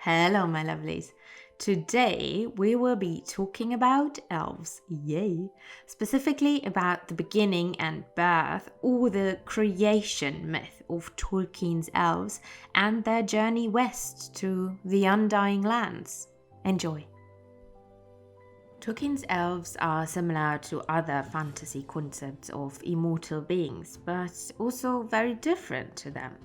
Hello, my lovelies. Today we will be talking about elves, yay! Specifically about the beginning and birth or the creation myth of Tolkien's elves and their journey west to the Undying Lands. Enjoy! Tolkien's elves are similar to other fantasy concepts of immortal beings, but also very different to them.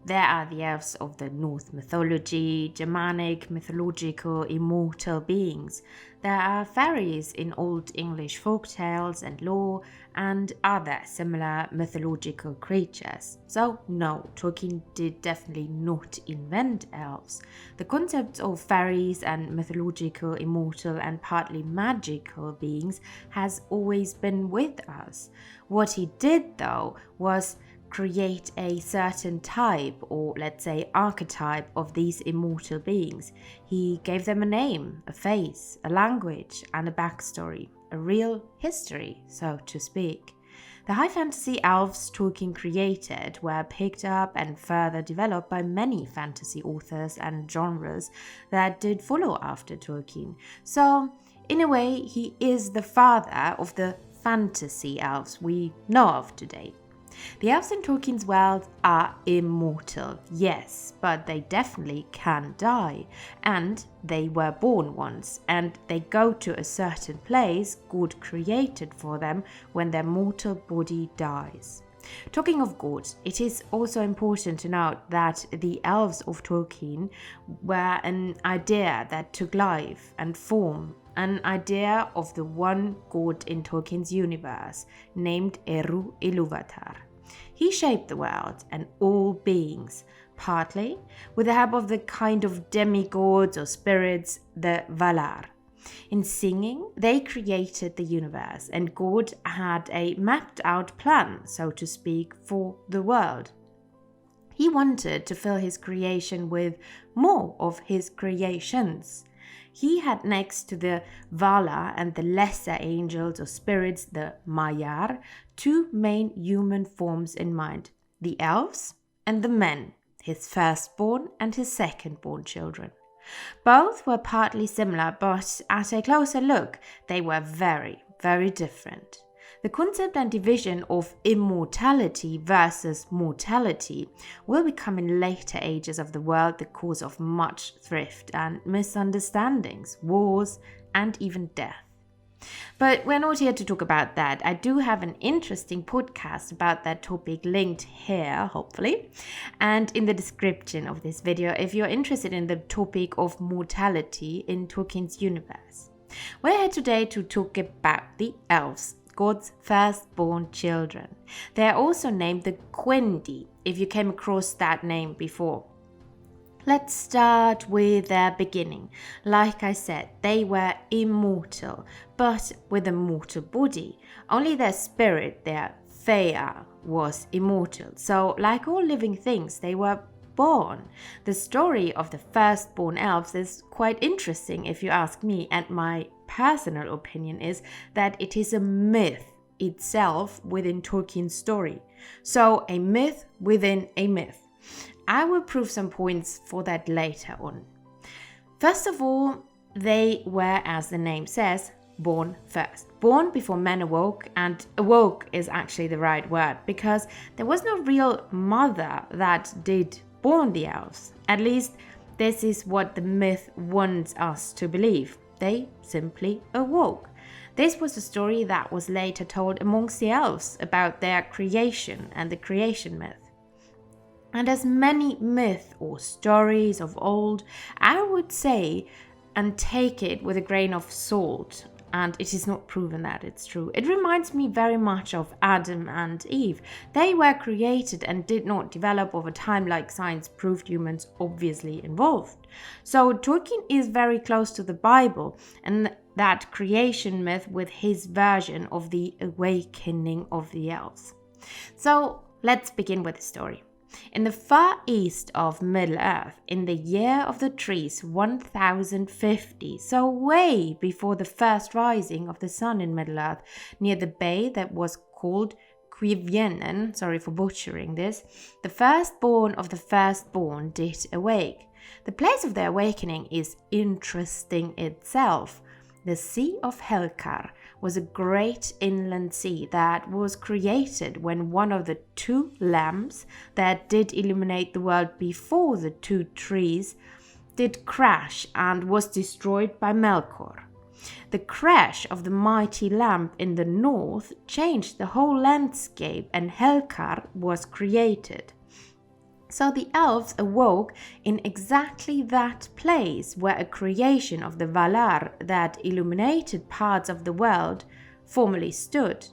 There are the elves of the Norse mythology, Germanic, mythological, immortal beings. There are fairies in Old English folktales and lore, and other similar mythological creatures. So, no, Tolkien did definitely not invent elves. The concepts of fairies and mythological, immortal, and partly magical beings has always been with us. What he did, though, was create a certain type, or let's say archetype, of these immortal beings. He gave them a name, a face, a language, and a backstory, a real history, so to speak. The high fantasy elves Tolkien created were picked up and further developed by many fantasy authors and genres that did follow after Tolkien. So, in a way, he is the father of the fantasy elves we know of today. The elves in Tolkien's world are immortal, yes, but they definitely can die. And they were born once, and they go to a certain place God created for them when their mortal body dies. Talking of God, it is also important to note that the elves of Tolkien were an idea that took life and form, an idea of the one God in Tolkien's universe, named Eru Ilúvatar. He shaped the world and all beings, partly with the help of the kind of demigods or spirits, the Valar. In singing, they created the universe, and God had a mapped out plan, so to speak, for the world. He wanted to fill his creation with more of his creations. He had, next to the Vala and the lesser angels or spirits, the Maiar, two main human forms in mind, the elves and the men, his firstborn and his secondborn children. Both were partly similar, but at a closer look, they were very, very different. The concept and division of immortality versus mortality will become in later ages of the world the cause of much thrift and misunderstandings, wars, and even death. But we're not here to talk about that. I do have an interesting podcast about that topic linked here, hopefully, and in the description of this video if you're interested in the topic of mortality in Tolkien's universe. We're here today to talk about the elves, God's firstborn children. They are also named the Quendi, if you came across that name before. Let's start with their beginning. Like I said, they were immortal, but with a mortal body. Only their spirit, their Fea, was immortal. So, like all living things, they were born. The story of the firstborn elves is quite interesting if you ask me, and my personal opinion is that it is a myth itself within Tolkien's story. So, a myth within a myth. I will prove some points for that later on. First of all, they were, as the name says, born first. Born before men awoke, and awoke is actually the right word because there was no real mother that did born the elves. At least this is what the myth wants us to believe. They simply awoke. This was a story that was later told amongst the elves about their creation and the creation myth. And as many myths or stories of old, I would say, and take it with a grain of salt, and it is not proven that it's true. It reminds me very much of Adam and Eve. They were created and did not develop over time like science proved humans obviously involved. So Tolkien is very close to the Bible and that creation myth with his version of the awakening of the elves. So let's begin with the story. In the far east of Middle-earth, in the year of the trees 1050, so way before the first rising of the sun in Middle-earth, near the bay that was called Cuivienen, sorry for butchering this, the firstborn of the firstborn did awake. The place of their awakening is interesting itself. The Sea of Helkar was a great inland sea that was created when one of the two lamps that did illuminate the world before the two trees did crash and was destroyed by Melkor. The crash of the mighty lamp in the north changed the whole landscape and Helkar was created. So the elves awoke in exactly that place where a creation of the Valar that illuminated parts of the world formerly stood.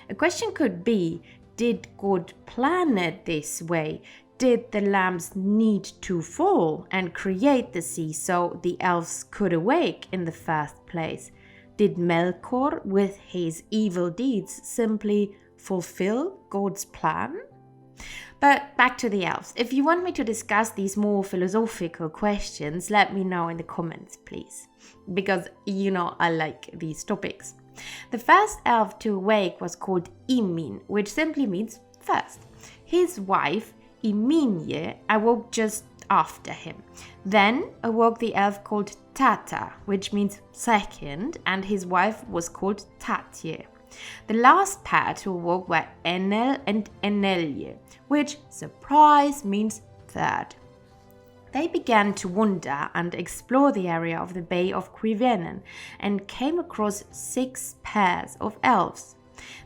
A question could be, did God plan it this way? Did the lamps need to fall and create the sea so the elves could awake in the first place? Did Melkor, with his evil deeds, simply fulfill God's plan? But back to the elves. If you want me to discuss these more philosophical questions, let me know in the comments, please. Because I like these topics. The first elf to awake was called Imin, which simply means first. His wife, Iminye, awoke just after him. Then awoke the elf called Tata, which means second, and his wife was called Tatye. The last pair to awoke were Enel and Enelye, which, surprise, means third. They began to wander and explore the area of the Bay of Quivenen and came across 6 pairs of elves.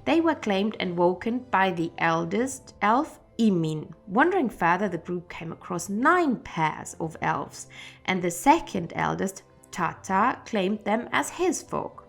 They were claimed and woken by the eldest elf, Imin. Wandering further, the group came across 9 pairs of elves, and the second eldest, Tata, claimed them as his folk.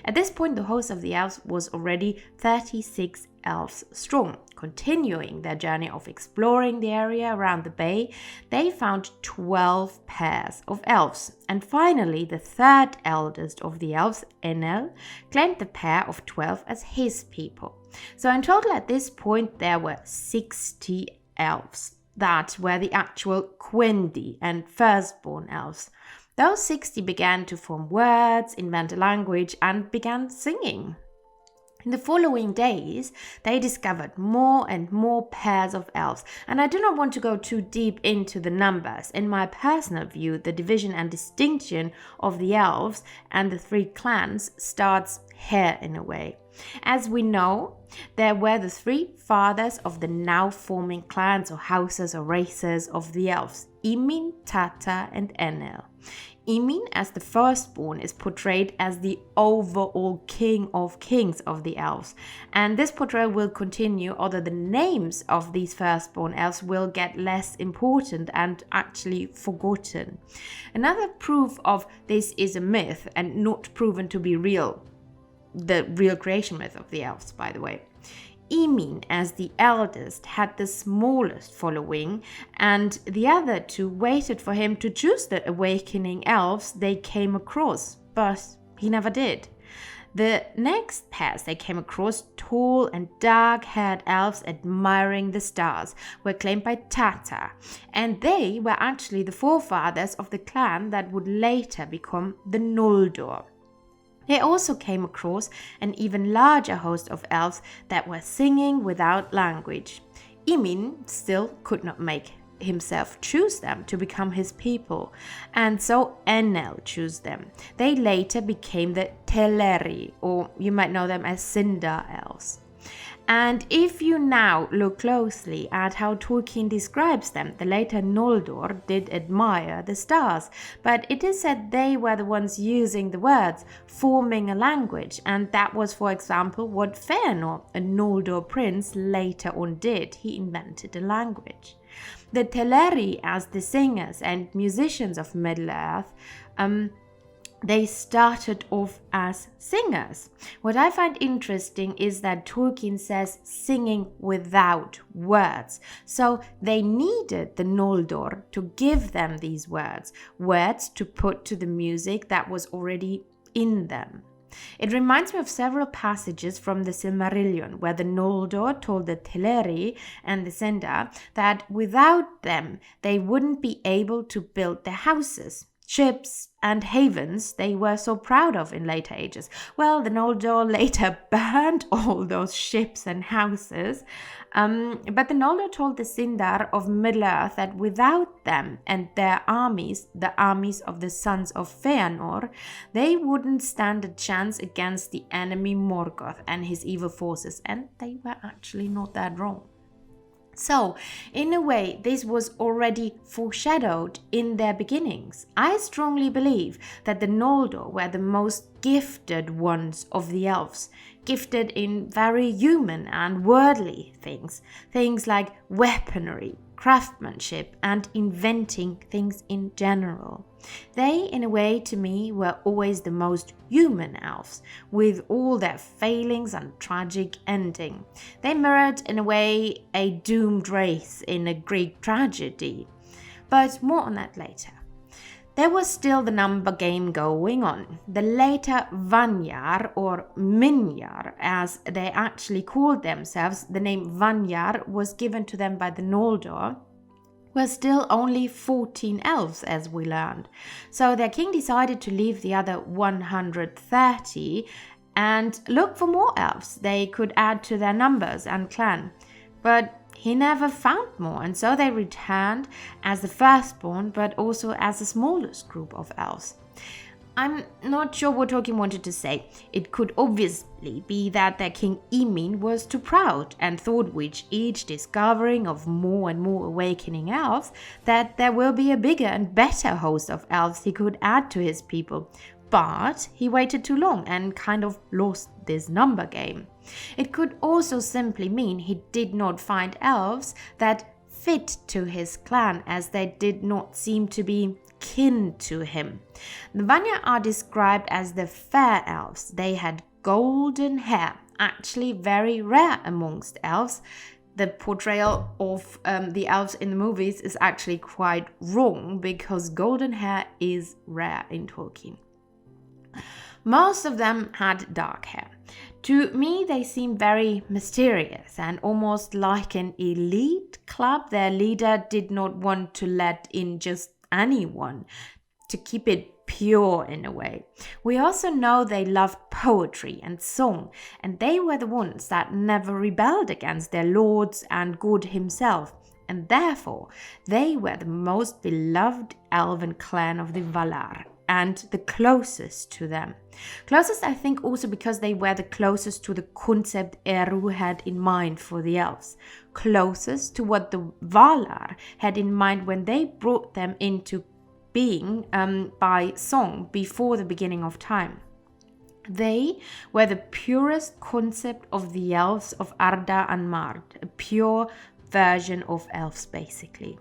At this point, the host of the elves was already 36 elves strong. Continuing their journey of exploring the area around the bay, they found 12 pairs of elves. And finally, the third eldest of the elves, Enel, claimed the pair of 12 as his people. So in total at this point, there were 60 elves. That were the actual Quendi and Firstborn elves. Those 60 began to form words, invent a language, and began singing. In the following days, they discovered more and more pairs of elves, and I do not want to go too deep into the numbers. In my personal view, the division and distinction of the elves and the 3 clans starts here in a way. As we know, there were the 3 fathers of the now forming clans or houses or races of the elves, Imin, Tata, and Enel. Imin, as the firstborn, is portrayed as the overall king of kings of the elves, and this portrayal will continue, although the names of these firstborn elves will get less important and actually forgotten. Another proof of this is a myth and not proven to be real, the real creation myth of the elves, by the way. Imin, as the eldest, had the smallest following, and the other 2 waited for him to choose the awakening elves they came across, but he never did. The next pairs they came across, tall and dark-haired elves admiring the stars, were claimed by Tata, and they were actually the forefathers of the clan that would later become the Noldor. They also came across an even larger host of elves that were singing without language. Imin still could not make himself choose them to become his people, and so Enel chose them. They later became the Teleri, or you might know them as Cinder elves. And if you now look closely at how Tolkien describes them, the later Noldor did admire the stars, but it is said they were the ones using the words, forming a language, and that was, for example, what Fëanor, a Noldor prince, later on did. He invented a language. The Teleri, as the singers and musicians of Middle-earth, they started off as singers. What I find interesting is that Tolkien says singing without words. So they needed the Noldor to give them these words to put to the music that was already in them. It reminds me of several passages from the Silmarillion where the Noldor told the Teleri and the Cinder that without them they wouldn't be able to build their houses. ships and havens they were so proud of in later ages. Well, the Noldor later burned all those ships and houses, but the Noldor told the Sindar of Middle-earth that without them and their armies, the armies of the sons of Feanor, they wouldn't stand a chance against the enemy Morgoth and his evil forces, and they were actually not that wrong. So, in a way, this was already foreshadowed in their beginnings. I strongly believe that the Noldor were the most gifted ones of the elves, gifted in very human and worldly things like weaponry, craftsmanship, and inventing things in general. They, in a way, to me, were always the most human elves, with all their failings and tragic ending. They mirrored, in a way, a doomed race in a Greek tragedy. But more on that later. There was still the number game going on. The later Vanyar, or Minyar, as they actually called themselves, the name Vanyar was given to them by the Noldor, were still only 14 elves, as we learned. So their king decided to leave the other 130 and look for more elves they could add to their numbers and clan. But he never found more, and so they returned as the Firstborn, but also as the smallest group of elves. I'm not sure what Tolkien wanted to say. It could obviously be that their king Emin was too proud and thought with each discovering of more and more awakening elves that there will be a bigger and better host of elves he could add to his people. But he waited too long and kind of lost this number game. It could also simply mean he did not find elves that fit to his clan, as they did not seem to be kin to him. The Vanya are described as the fair elves. They had golden hair, actually very rare amongst elves. The portrayal of the elves in the movies is actually quite wrong, because golden hair is rare in Tolkien. Most of them had dark hair. To me, they seem very mysterious and almost like an elite club. Their leader did not want to let in just anyone, to keep it pure in a way. We also know they loved poetry and song, and they were the ones that never rebelled against their lords and God himself, and therefore they were the most beloved elven clan of the Valar, and the closest to them. Closest, I think, also because they were the closest to the concept Eru had in mind for the elves. Closest to what the Valar had in mind when they brought them into being by song before the beginning of time. They were the purest concept of the elves of Arda and Mard, a pure version of elves basically.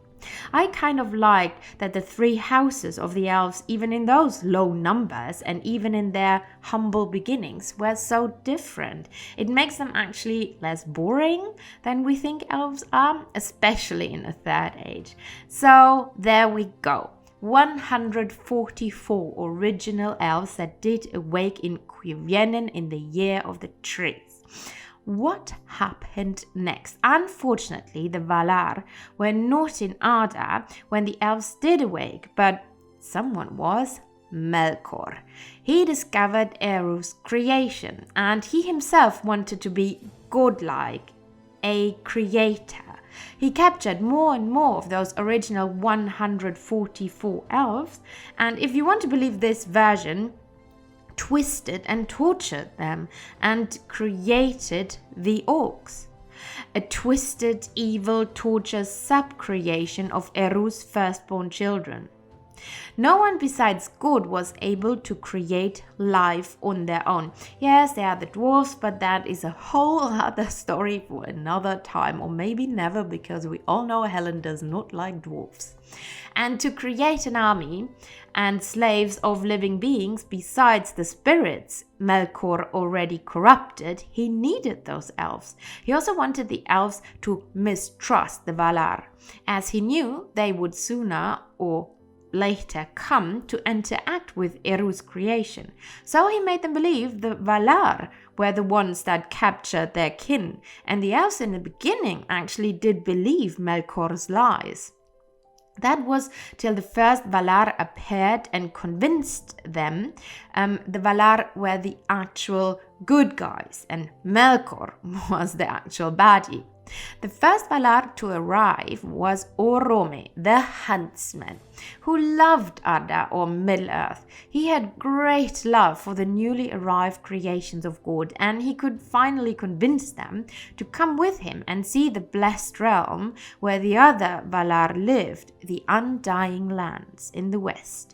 I kind of liked that the three houses of the elves, even in those low numbers and even in their humble beginnings, were so different. It makes them actually less boring than we think elves are, especially in the Third Age. So there we go. 144 original elves that did awake in Cuivienen in the year of the trees. What happened next? Unfortunately, the Valar were not in Arda when the elves did awake, but someone was. Melkor. He discovered Eru's creation, and he himself wanted to be godlike, a creator. He captured more and more of those original 144 elves, and if you want to believe this version, twisted and tortured them and created the orcs. A twisted, evil, tortured sub-creation of Eru's firstborn children. No one besides God was able to create life on their own. Yes, there are the dwarves, but that is a whole other story for another time, or maybe never, because we all know Helen does not like dwarves. And to create an army and slaves of living beings besides the spirits Melkor already corrupted, he needed those elves. He also wanted the elves to mistrust the Valar, as he knew they would sooner or later come to interact with Eru's creation. So he made them believe the Valar were the ones that captured their kin, and the elves in the beginning actually did believe Melkor's lies. That was till the first Valar appeared and convinced them the Valar were the actual good guys and Melkor was the actual baddie. The first Valar to arrive was Orome, the huntsman, who loved Arda or Middle-earth. He had great love for the newly arrived creations of God, and he could finally convince them to come with him and see the blessed realm where the other Valar lived, the Undying Lands in the west.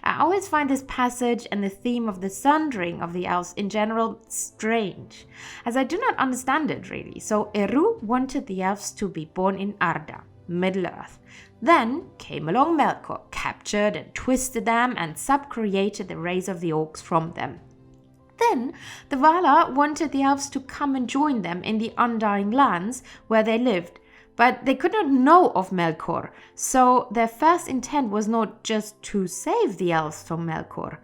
I always find this passage and the theme of the sundering of the elves in general strange, as I do not understand it really. So Eru wanted the elves to be born in Arda, Middle-earth. Then came along Melkor, captured and twisted them and subcreated the race of the orcs from them. Then the Valar wanted the elves to come and join them in the Undying Lands where they lived. But they could not know of Melkor, so their first intent was not just to save the elves from Melkor.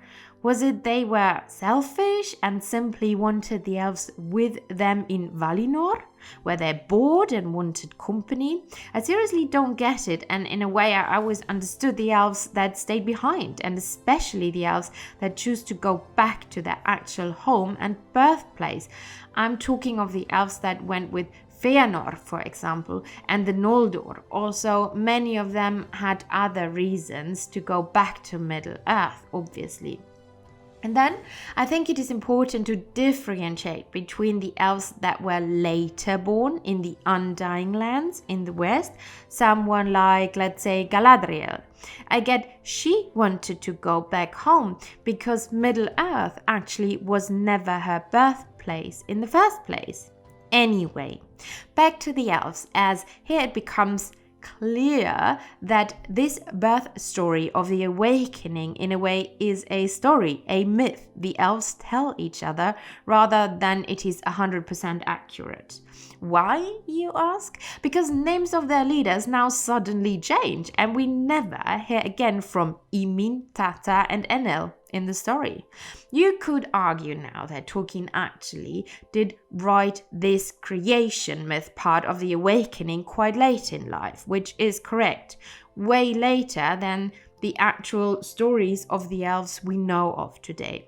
Was it they were selfish and simply wanted the elves with them in Valinor? Were they bored and wanted company? I seriously don't get it, and in a way I always understood the elves that stayed behind, and especially the elves that choose to go back to their actual home and birthplace. I'm talking of the elves that went with Fëanor, for example, and the Noldor. Also, many of them had other reasons to go back to Middle-earth, obviously. And then, I think it is important to differentiate between the elves that were later born in the Undying Lands in the west, someone like, let's say, Galadriel. I get she wanted to go back home because Middle-earth actually was never her birthplace in the first place. Anyway, back to the elves, as here it becomes clear that this birth story of the awakening in a way is a story, a myth the elves tell each other rather than it is 100% accurate. Why, you ask? Because names of their leaders now suddenly change and we never hear again from Imin, Tata and Enel in the story. You could argue now that Tolkien actually did write this creation myth part of the awakening quite late in life, which is correct, way later than the actual stories of the elves we know of today.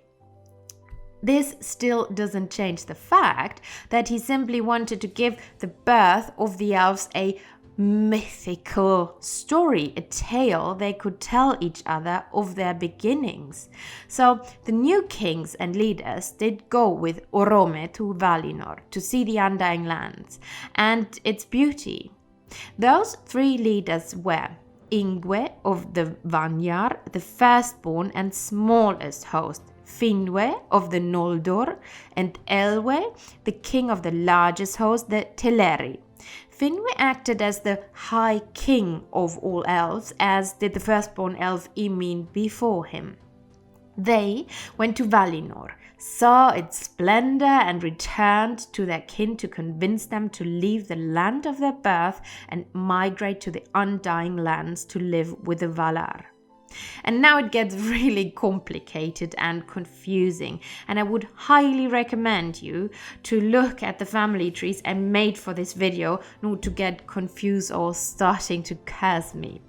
This still doesn't change the fact that he simply wanted to give the birth of the elves a mythical story, a tale they could tell each other of their beginnings. So the new kings and leaders did go with Orome to Valinor to see the Undying Lands and its beauty. Those three leaders were Ingwe of the Vanyar, the firstborn and smallest host, Finwë of the Noldor, and Elwë, the king of the largest host, the Teleri. Finwë acted as the high king of all elves, as did the firstborn elf Imin before him. They went to Valinor, saw its splendor and returned to their kin to convince them to leave the land of their birth and migrate to the Undying Lands to live with the Valar. And now it gets really complicated and confusing, and I would highly recommend you to look at the family trees I made for this video, not to get confused or starting to curse me.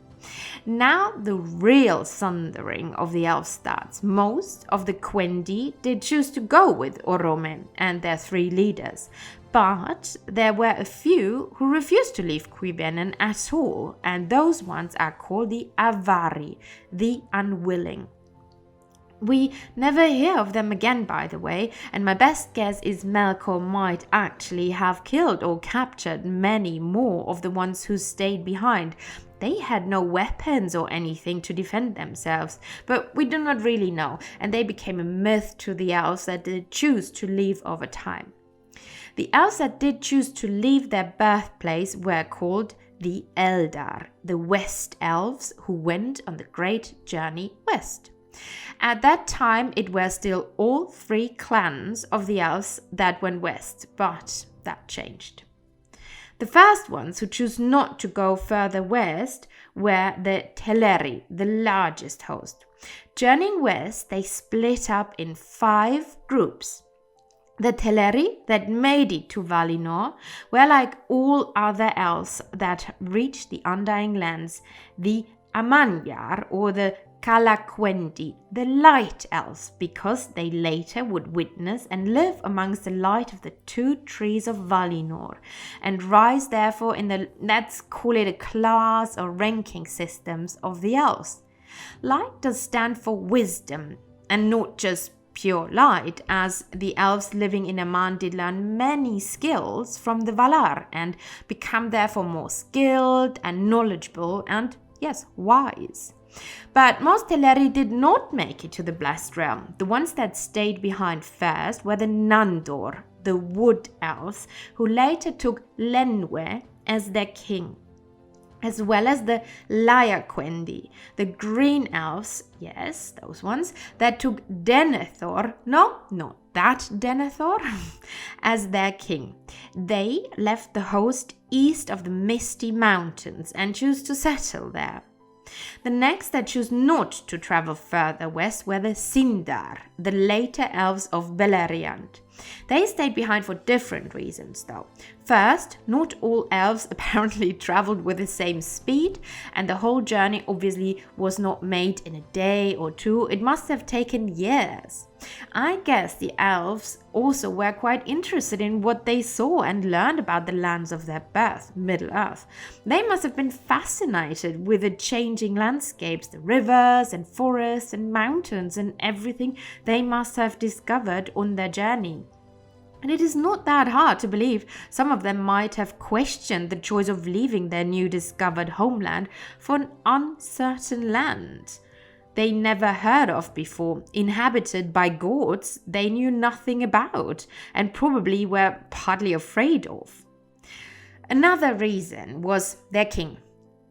Now the real sundering of the elves starts. Most of the Quendi did choose to go with Orome and their three leaders, but there were a few who refused to leave Cuivennen at all, and those ones are called the Avari, the unwilling. We never hear of them again, by the way, and my best guess is Melkor might actually have killed or captured many more of the ones who stayed behind. They had no weapons or anything to defend themselves, but we do not really know, and they became a myth to the elves that did choose to leave over time. The elves that did choose to leave their birthplace were called the Eldar, the West Elves who went on the great journey west. At that time, it were still all three clans of the elves that went west, but that changed. The first ones who chose not to go further west were the Teleri, the largest host. Journeying west, they split up in 5 groups. The Teleri that made it to Valinor were like all other elves that reached the Undying Lands, the Amanyar or the Kalakwendi, the light elves, because they later would witness and live amongst the light of the two trees of Valinor, and rise therefore in the, let's call it a class or ranking systems of the elves. Light does stand for wisdom, and not just pure light, as the elves living in Aman did learn many skills from the Valar and become therefore more skilled and knowledgeable and, yes, wise. But most Teleri did not make it to the Blessed Realm. The ones that stayed behind first were the Nandor, the Wood Elves, who later took Lenwe as their king, as well as the Laiakwendi, the Green Elves, yes, those ones, that took Denethor, no, not that Denethor, as their king. They left the host east of the Misty Mountains and chose to settle there. The next that chose not to travel further west were the Sindar, the later elves of Beleriand. They stayed behind for different reasons, though. First, not all elves apparently traveled with the same speed, and the whole journey obviously was not made in a day or two. It must have taken years. I guess the elves also were quite interested in what they saw and learned about the lands of their birth, Middle-earth. They must have been fascinated with the changing landscapes, the rivers and forests and mountains and everything they must have discovered on their journey. And it is not that hard to believe some of them might have questioned the choice of leaving their new discovered homeland for an uncertain land they never heard of before, inhabited by gods they knew nothing about and probably were partly afraid of. Another reason was their king,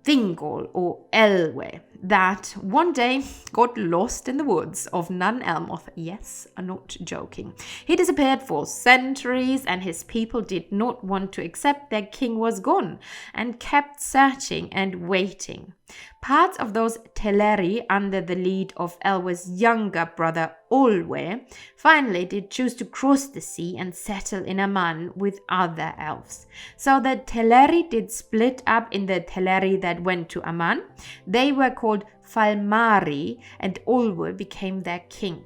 Thingol or Elwe, that one day got lost in the woods of Nun Elmoth. Yes, I'm not joking. He disappeared for centuries and his people did not want to accept their king was gone and kept searching and waiting. Parts of those Teleri, under the lead of Elwe's younger brother Olwe, finally did choose to cross the sea and settle in Aman with other elves. So the Teleri did split up in the Teleri that went to Aman. They were called Falmari and Olwe became their king.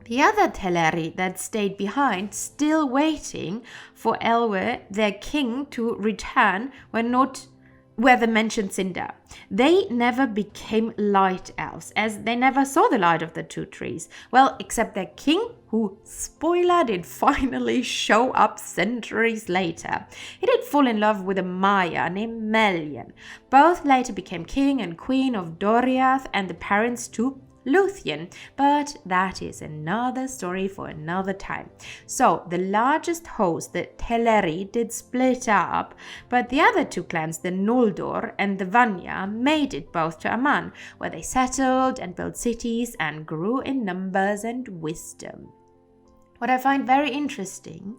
The other Teleri that stayed behind, still waiting for Elwe, their king, to return, were the mentioned Sindar. They never became light elves, as they never saw the light of the two trees. Well, except their king, who, spoiler, did finally show up centuries later. He did fall in love with a Maya named Melian. Both later became king and queen of Doriath and the parents to Luthien, but that is another story for another time. So the largest host, the Teleri, did split up, but the other two clans, the Noldor and the Vanya, made it both to Aman, where they settled and built cities and grew in numbers and wisdom. What I find very interesting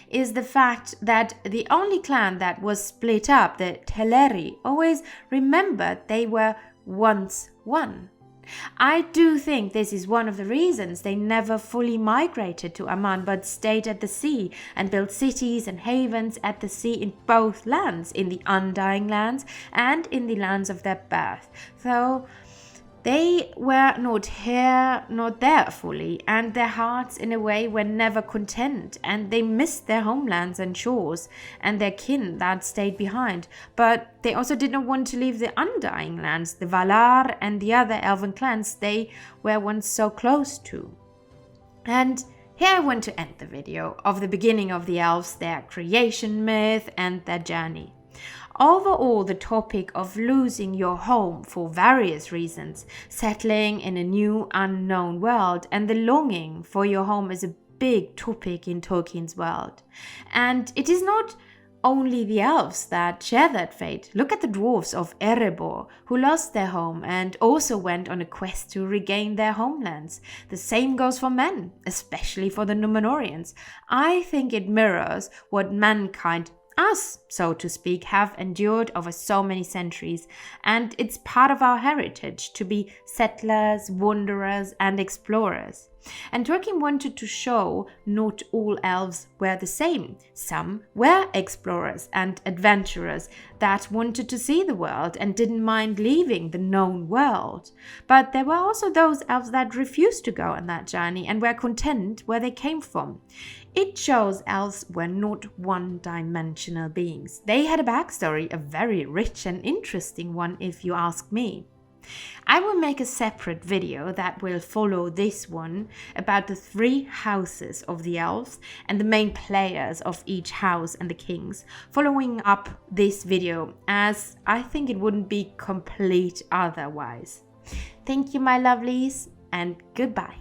is the fact that the only clan that was split up, the Teleri, always remembered they were once one. I do think this is one of the reasons they never fully migrated to Aman but stayed at the sea and built cities and havens at the sea in both lands, in the Undying Lands and in the lands of their birth. So they were not here, not there fully, and their hearts in a way were never content, and they missed their homelands and shores and their kin that stayed behind. But they also did not want to leave the Undying Lands, the Valar and the other elven clans they were once so close to. And here I want to end the video of the beginning of the elves, their creation myth and their journey. Overall, the topic of losing your home for various reasons, settling in a new unknown world, and the longing for your home is a big topic in Tolkien's world. And it is not only the elves that share that fate. Look at the dwarves of Erebor, who lost their home and also went on a quest to regain their homelands. The same goes for men, especially for the Númenóreans. I think it mirrors what mankind us, so to speak, have endured over so many centuries, and it's part of our heritage to be settlers, wanderers, and explorers. And Tolkien wanted to show not all elves were the same. Some were explorers and adventurers that wanted to see the world and didn't mind leaving the known world. But there were also those elves that refused to go on that journey and were content where they came from. It shows elves were not one-dimensional beings. They had a backstory, a very rich and interesting one if you ask me. I will make a separate video that will follow this one about the 3 houses of the elves and the main players of each house and the kings, following up this video, as I think it wouldn't be complete otherwise. Thank you, my lovelies, and goodbye.